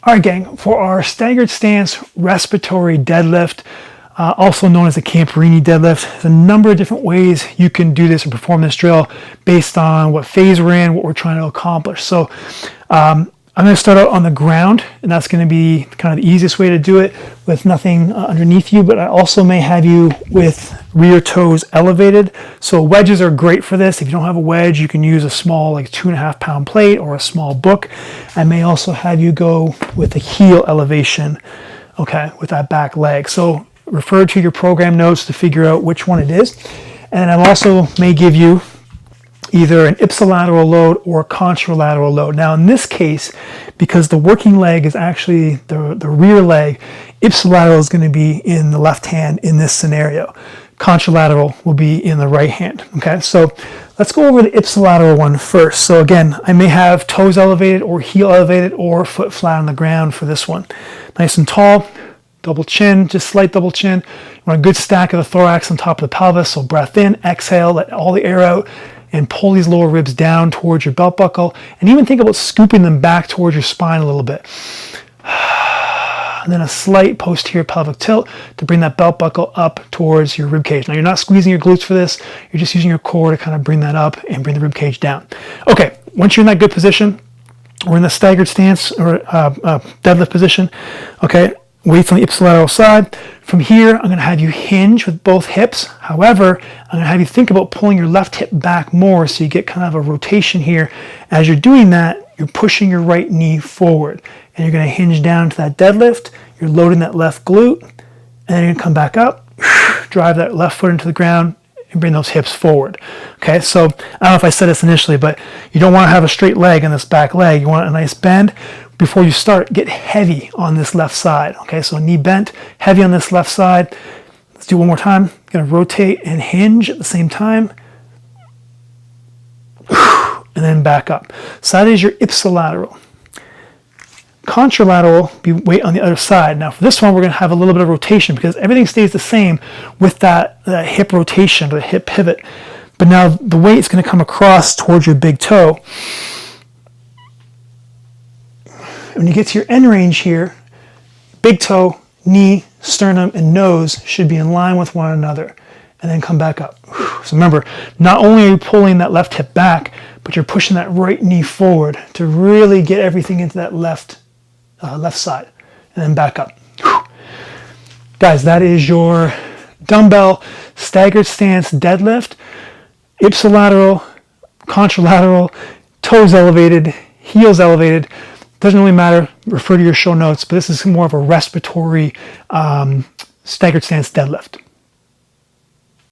All right, gang, for our staggered stance respiratory deadlift, also known as the Camporini deadlift, there's a number of different ways you can do this or perform this drill based on what phase we're in, what we're trying to accomplish. So I'm going to start out on the ground, and that's going to be kind of the easiest way to do it with nothing underneath you, but I also may have you with rear toes elevated. So wedges are great for this. If you don't have a wedge, you can use a small, like 2.5 pound plate or a small book. I may also have you go with the heel elevation, okay, with that back leg. So refer to your program notes to figure out which one it is. And I also may give you either an ipsilateral load or a contralateral load. Now in this case, because the working leg is actually the rear leg, ipsilateral is going to be in the left hand in this scenario. Contralateral will be in the right hand. Okay, so let's go over the ipsilateral one first. So again, I may have toes elevated or heel elevated or foot flat on the ground for this one. Nice and tall, double chin, just slight double chin. You want a good stack of the thorax on top of the pelvis. So breath in, exhale, let all the air out, and pull these lower ribs down towards your belt buckle, and even think about scooping them back towards your spine a little bit. And then a slight posterior pelvic tilt to bring that belt buckle up towards your rib cage. Now you're not squeezing your glutes for this, you're just using your core to kind of bring that up and bring the rib cage down. Okay, once you're in that good position, we're in the staggered stance or deadlift position, okay? Weights on the ipsilateral side. From here, I'm going to have you hinge with both hips. However, I'm going to have you think about pulling your left hip back more so you get kind of a rotation here. As you're doing that, you're pushing your right knee forward. And you're going to hinge down to that deadlift. You're loading that left glute. And then you're going to come back up, drive that left foot into the ground, and bring those hips forward. Okay, so I don't know if I said this initially, but you don't want to have a straight leg on this back leg. You want a nice bend. Before you start, get heavy on this left side. Okay, so knee bent, heavy on this left side. Let's do one more time. Gonna rotate and hinge at the same time. And then back up. So that is your ipsilateral. Contralateral, be weight on the other side. Now for this one, we're gonna have a little bit of rotation because everything stays the same with that hip rotation or the hip pivot. But now the weight is gonna come across towards your big toe. When you get to your end range here, big toe, knee, sternum, and nose should be in line with one another, and then come back up. So remember, not only are you pulling that left hip back, but you're pushing that right knee forward to really get everything into that left side, and then back up. Guys, that is your dumbbell staggered stance deadlift, ipsilateral, contralateral, toes elevated, heels elevated. Doesn't really matter, refer to your show notes, but this is more of a respiratory staggered stance deadlift.